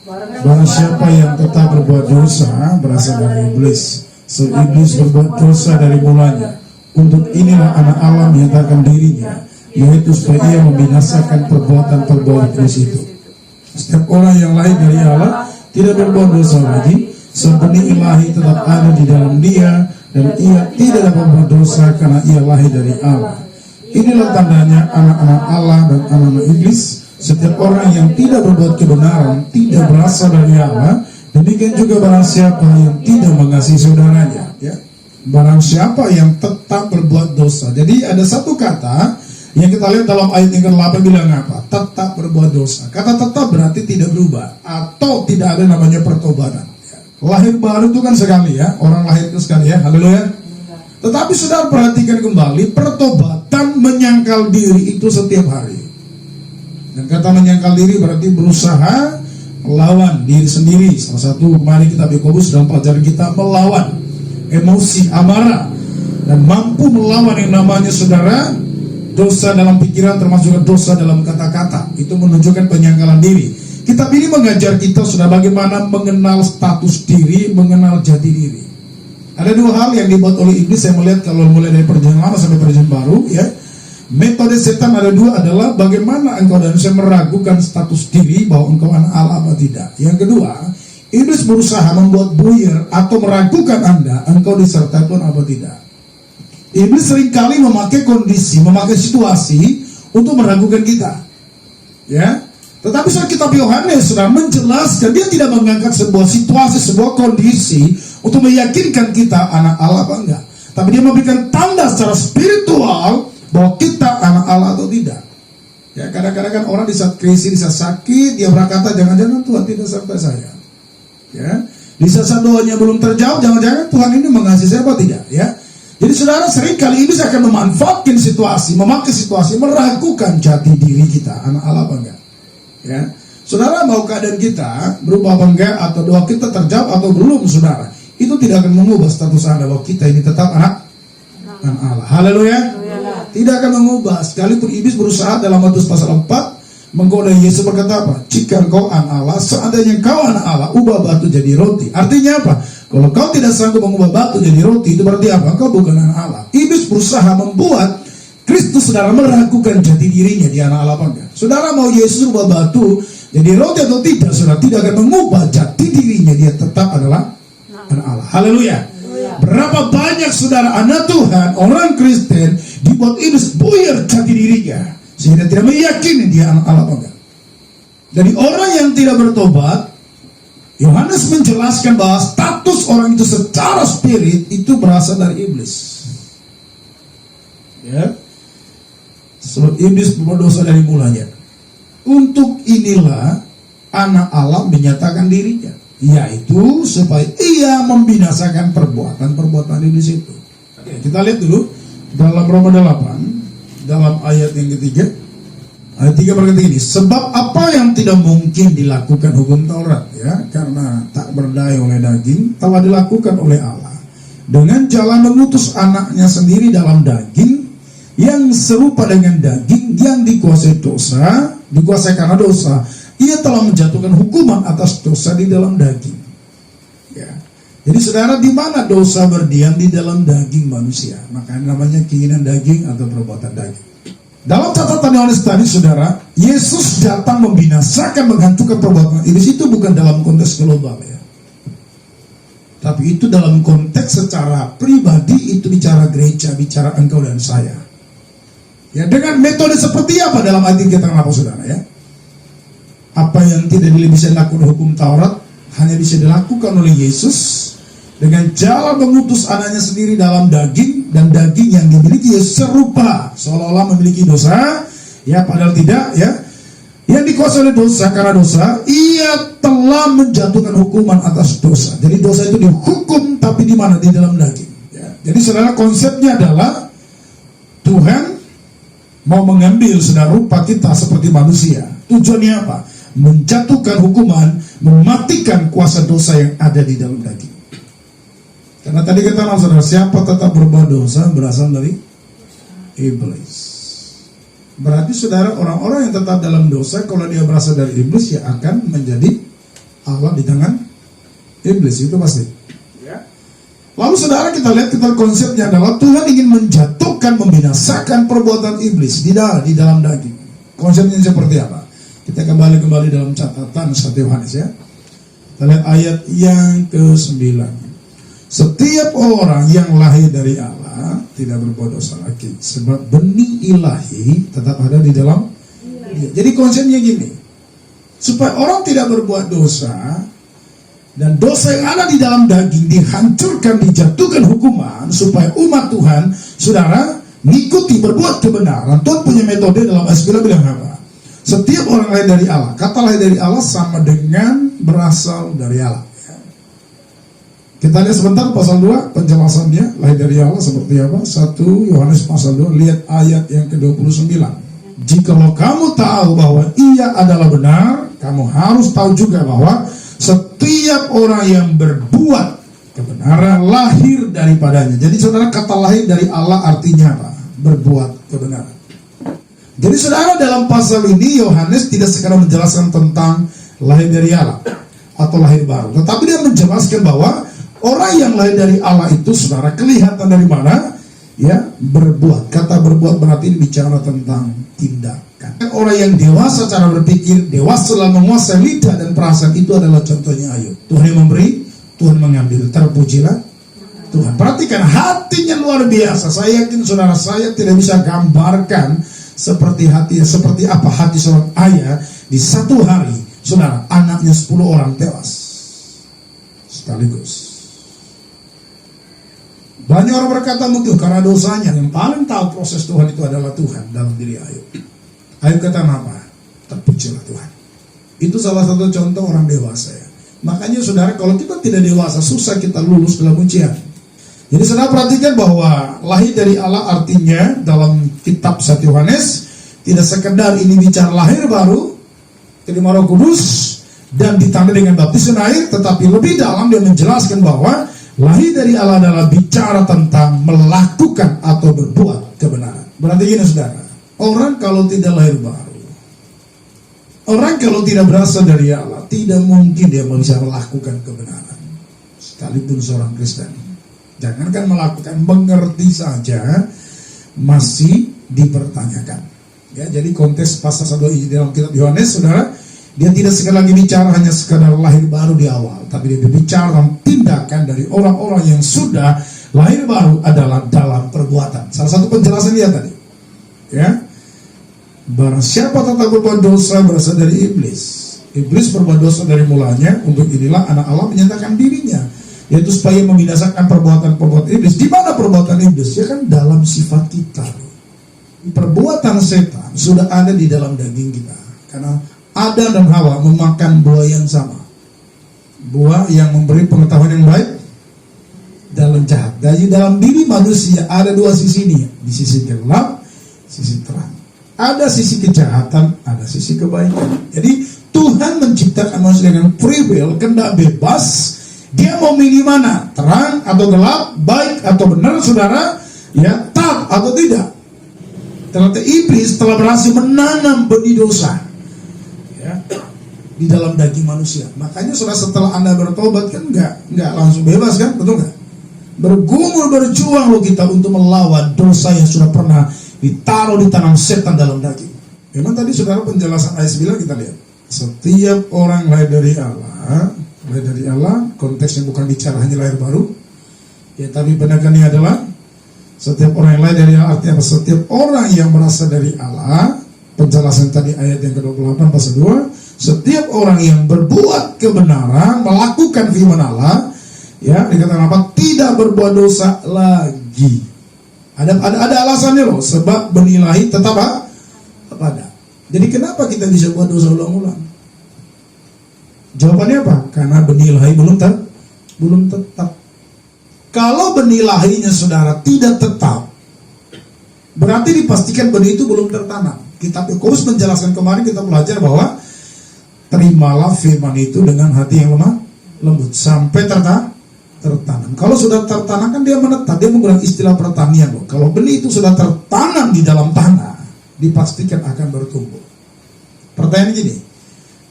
Barang siapa yang tetap berbuat dosa berasal dari iblis. So iblis berbuat dosa dari mulanya. Untuk inilah anak Allah menyatakan dirinya, yaitu supaya ia membinasakan perbuatan iblis itu. Setiap orang yang lahir dari Allah tidak berbuat dosa lagi, sempurna ilahi tetap ada di dalam dia, dan ia tidak dapat berbuat dosa karena ia lahir dari Allah. Inilah tandanya anak-anak Allah dan anak-anak iblis. Setiap orang yang tidak berbuat kebenaran tidak berasal dari Allah. Demikian juga barang siapa yang tidak mengasihi saudaranya, ya. Barang siapa yang tetap berbuat dosa. Jadi ada satu kata yang kita lihat dalam ayat yang ke-8 bilang apa? Tetap berbuat dosa. Kata tetap berarti tidak berubah atau tidak ada namanya pertobatan, ya. Lahir baru itu kan sekali, ya. Orang lahir itu sekali, ya. Haleluya. Tetapi saudara perhatikan kembali, pertobatan menyangkal diri itu setiap hari. Dan kata menyangkal diri berarti berusaha melawan diri sendiri. Salah satu kemarin kita Yakobus dalam pelajaran kita melawan emosi amarah dan mampu melawan yang namanya saudara dosa dalam pikiran, termasuk dosa dalam kata-kata. Itu menunjukkan penyangkalan diri. Kitab ini mengajar kita sudah bagaimana mengenal status diri, mengenal jati diri. Ada dua hal yang dibuat oleh iblis. Saya melihat kalau mulai dari perjanjian lama sampai perjanjian baru, ya. Metode setan ada dua, adalah bagaimana engkau dan saya meragukan status diri bahwa engkau anak Allah atau tidak. Yang kedua, iblis berusaha membuat buyar atau meragukan Anda, engkau disertai Tuhan atau tidak. Iblis seringkali memakai kondisi, memakai situasi untuk meragukan kita, ya. Tetapi saat kitab Yohanes sudah menjelaskan, dia tidak mengangkat sebuah situasi, sebuah kondisi untuk meyakinkan kita anak Allah apa enggak. Tapi dia memberikan tanda secara spiritual bahwa kita anak Allah atau tidak. Ya, kadang-kadang kan orang di saat krisis, di saat sakit, dia berkata, jangan-jangan Tuhan tidak sertai saya. Ya, di saat doanya belum terjawab, jangan-jangan Tuhan ini mengasihi saya apa tidak. Ya, jadi saudara, seringkali iblis akan memanfaatkan situasi, memakai situasi, meragukan jati diri kita, anak Allah apa enggak. Ya, saudara, mau keadaan kita berubah apa enggak, atau doa kita terjawab atau belum, saudara, itu tidak akan mengubah status Anda bahwa kita ini tetap anak Allah. Haleluya. Tidak akan mengubah. Sekalipun iblis berusaha dalam Matius pasal 4 menggoda Yesus, berkata apa? Jika engkau anak Allah, seandainya engkau anak Allah, ubah batu jadi roti. Artinya apa? Kalau kau tidak sanggup mengubah batu jadi roti, itu berarti apa? Engkau bukan anak Allah. Iblis berusaha membuat Kristus, saudara, meragukan jati dirinya di anak Allah apa enggak. Saudara, mau Yesus ubah batu jadi roti atau tidak, saudara, tidak akan mengubah jati dirinya. Dia tetap adalah anak Allah. Haleluya. Berapa banyak saudara anak Tuhan, orang Kristen, dibuat iblis buyar jati dirinya sehingga tidak meyakini dia anak Allah apa enggak. Dari orang yang tidak bertobat, Yohanes menjelaskan bahwa status orang itu secara spirit itu berasal dari iblis. Ya, sebab iblis berbuat dosa dari mulanya. Untuk inilah anak Allah menyatakan dirinya, yaitu supaya ia membinasakan perbuatan iblis itu. Oke, kita lihat dulu dalam Roma 8, dalam ayat yang ketiga. Ayat 3 berkata ini, sebab apa yang tidak mungkin dilakukan hukum Taurat, ya, karena tak berdaya oleh daging, telah dilakukan oleh Allah dengan jalan mengutus anaknya sendiri dalam daging, yang serupa dengan daging, yang dikuasai karena dosa. Ia telah menjatuhkan hukuman atas dosa di dalam daging. Ya. Jadi saudara, di mana dosa berdiam? Di dalam daging manusia. Makanya namanya keinginan daging atau perbuatan daging. Dalam catatan Yohanes tadi, saudara, Yesus datang membinasakan, menghancurkan perbuatan iblis. Itu bukan dalam konteks global, ya. Tapi itu dalam konteks secara pribadi, itu bicara gereja, bicara engkau dan saya. Ya, dengan metode seperti apa dalam ayat kita apa, saudara, ya? Apa yang tidak bisa dilakukan hukum Taurat hanya bisa dilakukan oleh Yesus dengan jalan mengutus anaknya sendiri dalam daging, dan daging yang dimiliki Yesus serupa seolah-olah memiliki dosa, ya, padahal tidak, ya. Yang dikuasai oleh dosa karena dosa, ia telah menjatuhkan hukuman atas dosa. Jadi dosa itu dihukum, tapi di mana? Di dalam daging. Ya. Jadi saudara, konsepnya adalah Tuhan mau mengambil saudara rupa kita seperti manusia. Tujuannya apa? Menjatuhkan hukuman, mematikan kuasa dosa yang ada di dalam daging. Karena tadi kita tahu, saudara, siapa tetap berbuat dosa berasal dari iblis. Berarti saudara, orang-orang yang tetap dalam dosa, kalau dia berasal dari iblis, ya akan menjadi Allah di tangan iblis, itu pasti. Ya. Lalu saudara kita lihat, konsepnya adalah Tuhan ingin menjatuhkan, membinasakan perbuatan iblis di dalam daging. Konsepnya seperti apa? Kita kembali dalam catatan 1 Yohanes ya. Kita lihat ayat yang ke-9. Setiap orang yang lahir dari Allah tidak berbuat dosa lagi, sebab benih ilahi tetap ada di dalam dia. Jadi konsepnya gini, supaya orang tidak berbuat dosa, dan dosa yang ada di dalam daging dihancurkan, dijatuhkan hukuman, supaya umat Tuhan, saudara, mengikuti berbuat kebenaran. Tuhan punya metode dalam ayat 9 bilang apa? Setiap orang lahir dari Allah. Kata lahir dari Allah sama dengan berasal dari Allah. Kita lihat sebentar pasal 2 penjelasannya lahir dari Allah seperti apa. 1 Yohanes pasal 2, lihat ayat yang ke-29. Jikalau kamu tahu bahwa ia adalah benar, kamu harus tahu juga bahwa setiap orang yang berbuat kebenaran lahir daripadanya. Jadi saudara, kata lahir dari Allah artinya apa? Berbuat kebenaran. Jadi saudara, dalam pasal ini Yohanes tidak sekadar menjelaskan tentang lahir dari Allah atau lahir baru, tetapi dia menjelaskan bahwa orang yang lahir dari Allah itu, saudara, kelihatan dari mana? Ya, berbuat. Kata berbuat berarti bicara tentang tindakan. Orang yang dewasa cara berpikir, dewasa dalam menguasai lidah dan perasaan, itu adalah contohnya Ayub. Tuhan yang memberi, Tuhan mengambil. Terpujilah Tuhan. Perhatikan, hatinya luar biasa. Saya yakin saudara, saya tidak bisa gambarkan seperti apa hati seorang ayah di satu hari, saudara, anaknya 10 orang tewas sekaligus. Banyak orang berkata mungkin karena dosanya. Yang paling tahu proses Tuhan itu adalah Tuhan dalam diri Ayub. Ayub kata apa? Terpujilah Tuhan. Itu salah satu contoh orang dewasa ya. Makanya saudara, kalau kita tidak dewasa, susah kita lulus dalam ujian. Jadi saudara perhatikan bahwa lahir dari Allah artinya dalam kitab 1 Yohanes tidak sekedar ini bicara lahir baru, terima Roh Kudus dan ditandai dengan baptisan air, tetapi lebih dalam dia menjelaskan bahwa lahir dari Allah adalah bicara tentang melakukan atau berbuat kebenaran. Berarti gini saudara, orang kalau tidak lahir baru, orang kalau tidak berasal dari Allah, tidak mungkin dia bisa melakukan kebenaran. Sekalipun seorang Kristen, jangankan melakukan, mengerti saja masih dipertanyakan. Ya, jadi konteks pasal 1 dalam kitab Yohanes, saudara, dia tidak sekali lagi bicara hanya sekadar lahir baru di awal, tapi dia berbicara tentang tindakan dari orang-orang yang sudah lahir baru adalah dalam perbuatan. Salah satu penjelasan dia tadi, ya, barang siapa tetap berbuat dosa berasal dari iblis. Iblis berbuat dosa dari mulanya. Untuk inilah anak Allah menyatakan dirinya, yaitu supaya membinasakan perbuatan-perbuatan iblis. Di mana perbuatan iblis? Ya kan dalam sifat kita. Perbuatan setan sudah ada di dalam daging kita. Karena Adam dan Hawa memakan buah yang sama. Buah yang memberi pengetahuan yang baik dan jahat. Jadi dalam diri manusia ada dua sisi ini. Di sisi gelap, sisi terang. Ada sisi kejahatan, ada sisi kebaikan. Jadi Tuhan menciptakan manusia dengan free will, kehendak bebas. Dia mau milih mana? Terang atau gelap, baik atau benar, saudara, ya, taat atau tidak. Ternyata iblis telah berhasil menanam benih dosa, ya, di dalam daging manusia. Makanya saudara, setelah Anda bertobat kan nggak langsung bebas kan, betul nggak? Bergumul, berjuang loh kita untuk melawan dosa yang sudah pernah ditaruh di tangan setan dalam daging. Memang tadi saudara penjelasan ayat 9 kita lihat. Setiap orang lahir dari Allah. Lahir dari Allah, konteksnya bukan bicara hanya lahir baru, ya, tapi penekanannya adalah setiap orang yang lahir dari Allah. Artinya setiap orang yang berasal dari Allah. Penjelasan tadi ayat yang ke-28 pasal 2, setiap orang yang berbuat kebenaran, melakukan firman Allah, ya, dikatakan apa? Tidak berbuat dosa lagi. Ada alasannya loh, sebab benih ilahi tetap ada. Jadi kenapa kita bisa buat dosa ulang-ulang? Jawabannya apa? Karena benih ilahi belum tetap. Kalau benih ilahinya saudara tidak tetap, berarti dipastikan benih itu belum tertanam. Kitab Yakobus menjelaskan kemarin kita belajar bahwa terimalah firman itu dengan hati yang lemah lembut sampai tertanam. Kalau sudah tertanam kan dia menetap. Dia menggunakan istilah pertanian loh. Kalau benih itu sudah tertanam di dalam tanah, dipastikan akan bertumbuh. Pertanyaan gini,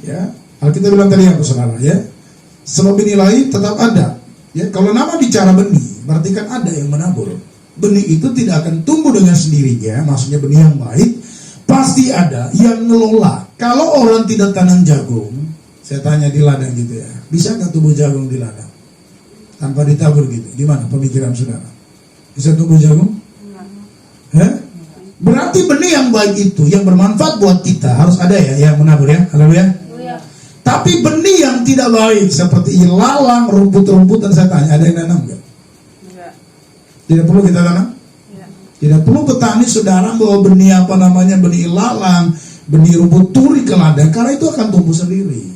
ya, Alkitab bilang tadi apa saudara, ya? Sebab benih lain tetap ada. Ya, kalau nama bicara benih, berarti kan ada yang menabur. Benih itu tidak akan tumbuh dengan sendirinya, maksudnya benih yang baik, pasti ada yang ngelola. Kalau orang tidak tanam jagung, saya tanya di ladang gitu ya, bisa nggak tumbuh jagung di ladang? Tanpa ditabur gitu, gimana pemikiran saudara? Bisa tumbuh jagung? Berarti benih yang baik itu, yang bermanfaat buat kita, harus ada ya yang menabur ya, haleluya. Tapi benih yang tidak baik seperti ilalang, rumput-rumputan, saya tanya, ada yang nanam nggak? Tidak perlu kita tanam? Tidak perlu petani saudara bawa benih benih ilalang, benih rumput turi ke ladang, karena itu akan tumbuh sendiri.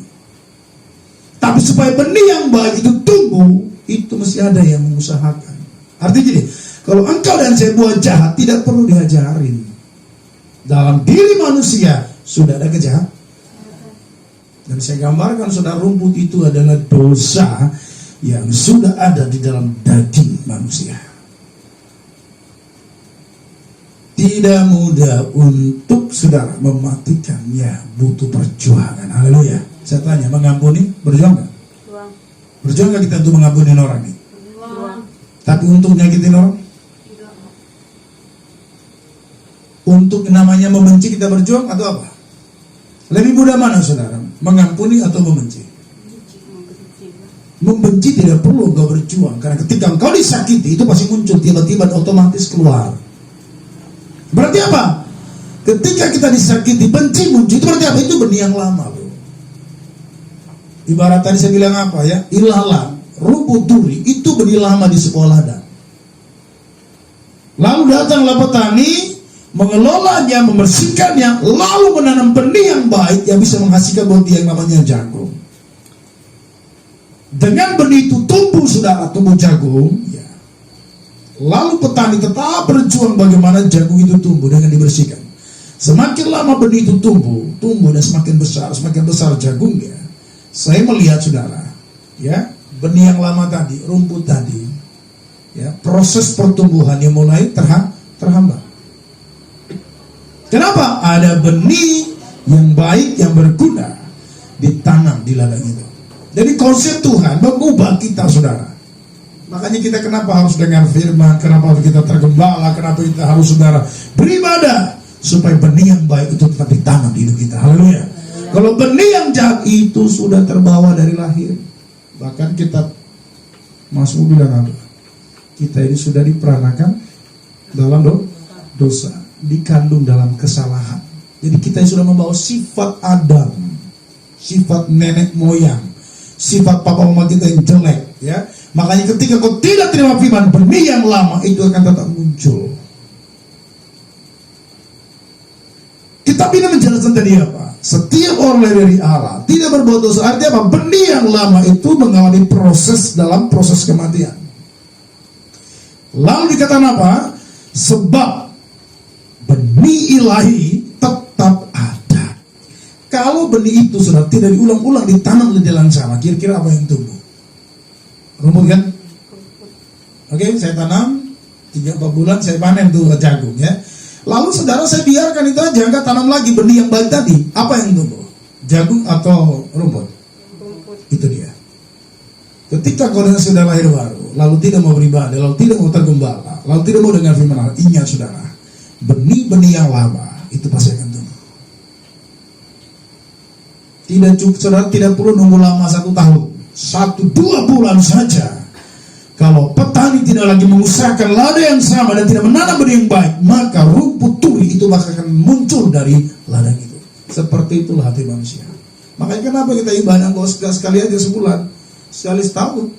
Tapi supaya benih yang baik itu tumbuh, itu mesti ada yang mengusahakan. Artinya gini, kalau engkau dan saya buat jahat, tidak perlu diajarin. Dalam diri manusia sudah ada kejahatan. Dan saya gambarkan saudara, rumput itu adalah dosa yang sudah ada di dalam daging manusia. Tidak mudah untuk saudara mematikannya, butuh perjuangan. Haleluya. Saya tanya, mengampuni, berjuang nggak? Berjuang nggak kita untuk mengampuni orang ini? Tapi untuk nyakitin orang? Untuk namanya membenci kita berjuang atau apa? Lebih mudah mana saudara? Mengampuni atau membenci? Membenci tidak perlu engkau berjuang, karena ketika engkau disakiti itu pasti muncul tiba-tiba, otomatis keluar. Berarti apa? Ketika kita disakiti, benci muncul, itu berarti apa? Itu benih yang lama loh. Ibarat tadi saya bilang apa ya? Ilalang, rumput duri, itu benih lama di sebuah ladang. Lalu datanglah petani, mengelolanya, membersihkannya, lalu menanam benih yang baik yang bisa menghasilkan buat dia yang namanya jagung. Dengan benih itu tumbuh saudara, tumbuh jagung ya. Lalu petani tetap berjuang bagaimana jagung itu tumbuh dengan dibersihkan. Semakin lama benih itu tumbuh dan semakin besar jagungnya. Saya melihat saudara ya, benih yang lama tadi, rumput tadi ya, proses pertumbuhannya mulai terhambat. Kenapa? Ada benih yang baik, yang berguna ditanam di ladang itu. Jadi konsep Tuhan mengubah kita saudara. Makanya kita kenapa harus dengar firman, kenapa kita tergembala, kenapa kita harus saudara beribadah, supaya benih yang baik itu tetap ditanam di hidup kita. Haleluya. Kalau benih yang jahat itu sudah terbawa dari lahir. Bahkan kita, Masmur bilang apa? Kita ini sudah diperanakan dalam dosa, dikandung dalam kesalahan. Jadi kita sudah membawa sifat Adam, sifat nenek moyang, sifat papa mama kita yang jelek ya. Makanya ketika kau tidak terima firman, benih yang lama itu akan tetap muncul. Kitab ini menjelaskan tadi apa? Setiap orang dari Allah tidak berbuat dosa. Artinya apa? Benih yang lama itu mengalami proses dalam proses kematian. Lalu dikatakan apa? Sebab benih ilahi tetap ada. Kalau benih itu sudah tidak diulang-ulang ditanam di dalam sana, kira-kira apa yang tumbuh? Rumput kan? Oke, saya tanam 3-4 bulan saya panen tuh jagung ya. Lalu saudara saya biarkan itu aja, enggak tanam lagi benih yang baik tadi. Apa yang tumbuh? Jagung atau rumput? Itu dia. Ketika kau sudah lahir baru, lalu tidak mau beribadah, lalu tidak mau tergembala, lalu tidak mau dengar firman Allah, ingat saudara, benih-benih yang lama itu pasti akan tumbuh. Tidak cukup, saudara tidak perlu nunggu lama 1 tahun, 1-2 bulan saja. Kalau petani tidak lagi mengusahakan lada yang sama dan tidak menanam benih yang baik, maka rumput turi itu bakal akan muncul dari ladang itu. Seperti itulah hati manusia. Makanya kenapa kita ibadah sekali aja sebulan, sekali setahun.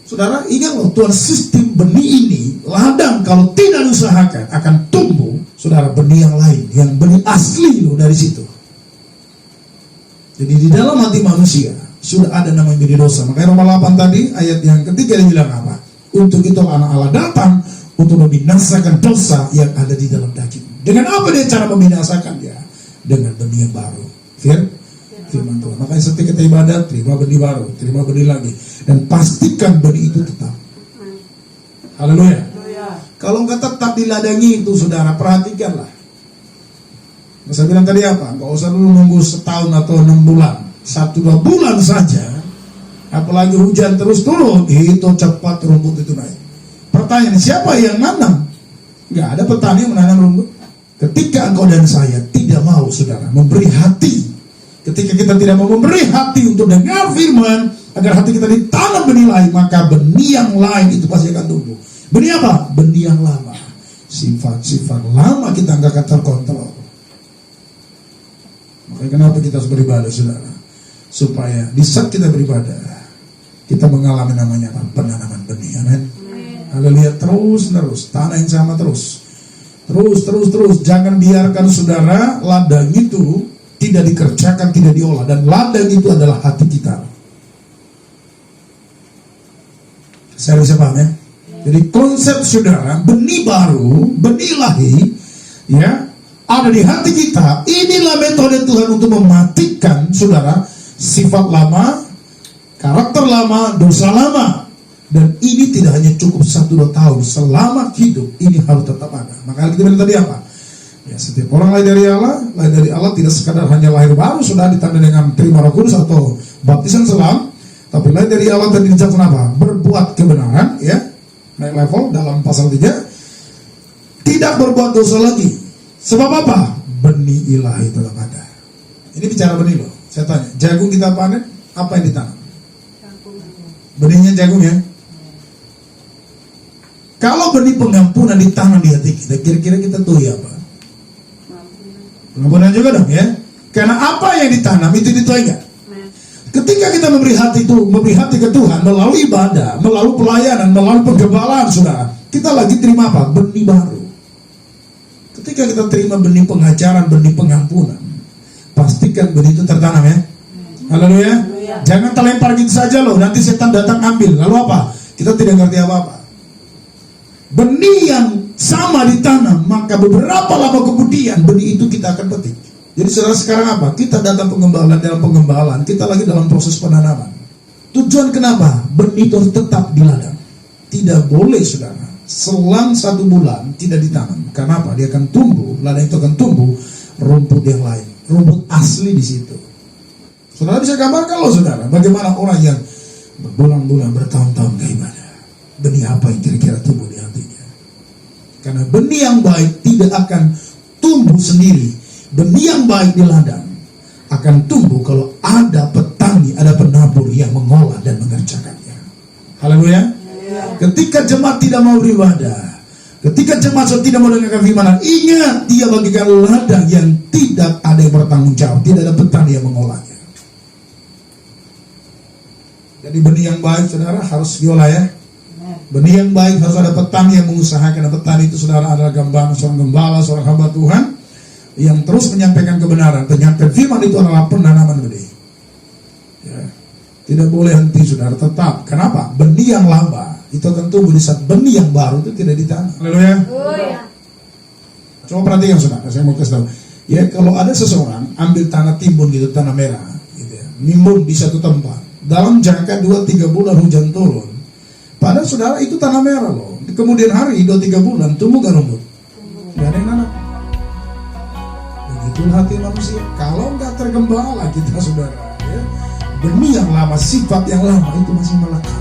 Saudara, ingat loh, Tuhan sistem benih ini, ladang kalau tidak diusahakan akan tumbuh, saudara, benih yang lain, yang benih asli loh dari situ. Jadi di dalam hati manusia sudah ada namanya benih dosa. Makanya Roma 8 tadi ayat yang ketiga dia bilang apa? Untuk itu anak Allah datang untuk membinasakan dosa yang ada di dalam daging. Dengan apa dia cara membinasakan dia? Dengan benih yang baru. Firman Tuhan. Makanya setiap kita ibadah, terima benih baru, terima benih lagi, dan pastikan benih itu tetap. Haleluya. Kalau nggak tetap diladangi itu, saudara, perhatikanlah. Saya bilang tadi apa? Nggak usah dulu nunggu setahun atau 6 bulan. 1-2 bulan saja. apalagi hujan terus turun, itu cepat rumput itu naik. Pertanyaan, siapa yang nanam? Nggak ada petani yang menanam rumput. Ketika engkau dan saya tidak mau, saudara, memberi hati, ketika kita tidak mau memberi hati untuk dengar firman, agar hati kita ditanam benih lain, maka benih yang lain itu pasti akan tumbuh. Benih apa? Benih yang lama. Sifat-sifat lama kita nggak akan terkontrol. Makanya kenapa kita harus beribadah, saudara? Supaya di saat kita beribadah, kita mengalami namanya apa? Penanaman benih. Amin. Haleluya. Terus, tanah yang sama terus. Jangan biarkan, saudara, ladang itu tidak dikerjakan, tidak diolah. Dan ladang itu adalah hati kita. Saya bisa paham ya? Jadi konsep, saudara, benih baru, benih ilahi, ya, ada di hati kita. Inilah metode Tuhan untuk mematikan, saudara, sifat lama, karakter lama, dosa lama. Dan ini tidak hanya cukup 1-2 tahun, selama hidup ini harus tetap ada. Maka kita bilang tadi apa? Ya, setiap orang lahir dari Allah tidak sekadar hanya lahir baru, sudah ditandai dengan terima Roh Kudus atau baptisan selam, tapi lahir dari Allah dan dijamin apa? Berbuat kebenaran, ya, naik level dalam pasal 3, tidak berbuat dosa lagi. Sebab apa? Benih ilahi tetap ada. Ini bicara benih loh. Saya tanya, jagung kita panen, apa yang ditanam? Benihnya jagung ya. Kalau benih pengampunan ditanam di hati kita, kira-kira kita tuh ya apa? Pengampunan juga dong ya. Karena apa yang ditanam itu dituai enggak? Ketika kita memberi hati ke Tuhan melalui ibadah, melalui pelayanan, melalui penggembalaan, saudara, kita lagi terima apa? Benih baru. Ketika kita terima benih pengajaran, benih pengampunan, pastikan benih itu tertanam ya. Haleluya. Jangan terlempar gitu saja loh, nanti setan datang ambil. Lalu apa? Kita tidak ngerti apa-apa. Benih yang sama ditanam, maka beberapa lama kemudian benih itu kita akan petik. Jadi saudara, sekarang apa? Kita datang dalam pengembalaan, kita lagi dalam proses penanaman. Tujuan kenapa? Benih itu harus tetap di ladang. Tidak boleh, saudara, selang 1 bulan tidak ditanam. Karena apa? Dia akan tumbuh, ladang itu akan tumbuh rumput yang lain, rumput asli di situ. Saudara bisa gambarkan loh, saudara, bagaimana orang yang berbulan-bulan, bertahun-tahun gak ibadah. Benih apa yang kira-kira tumbuh di hatinya? Karena benih yang baik tidak akan tumbuh sendiri. Benih yang baik di ladang akan tumbuh kalau ada petani, ada penabur yang mengolah dan mengerjakannya. Haleluya. Ketika jemaat tidak mau beribadah, ketika jemaat tidak mau dengarkan firman, ingat, dia bagikan ladang yang tidak ada yang bertanggung jawab, tidak ada petani yang mengolahnya. Jadi benih yang baik, saudara, harus diolah ya. Benih yang baik harus ada petani yang mengusahakan. Petani itu, saudara, adalah gambaran seorang gembala, seorang hamba Tuhan yang terus menyampaikan kebenaran. Penyampaian firman itu adalah penanaman benih. Ya. Tidak boleh henti, saudara, tetap. Kenapa? Benih yang lama itu akan tumbuh di saat benih yang baru itu tidak ditanam. Haleluya. Coba perhatikan, saudara, saya mau kasih tahu. Ya, kalau ada seseorang ambil tanah timbun gitu, tanah merah, gitu ya, nimbun di satu tempat, dalam jangka 2-3 bulan hujan turun. Padahal, saudara, itu tanah merah loh. Kemudian hari 2-3 bulan tumbuh gak rumput? Gak ada yang nanam. Begitu hati manusia. Kalau nggak tergembala kita, saudara, ya, benih yang lama, sifat yang lama itu masih melekat.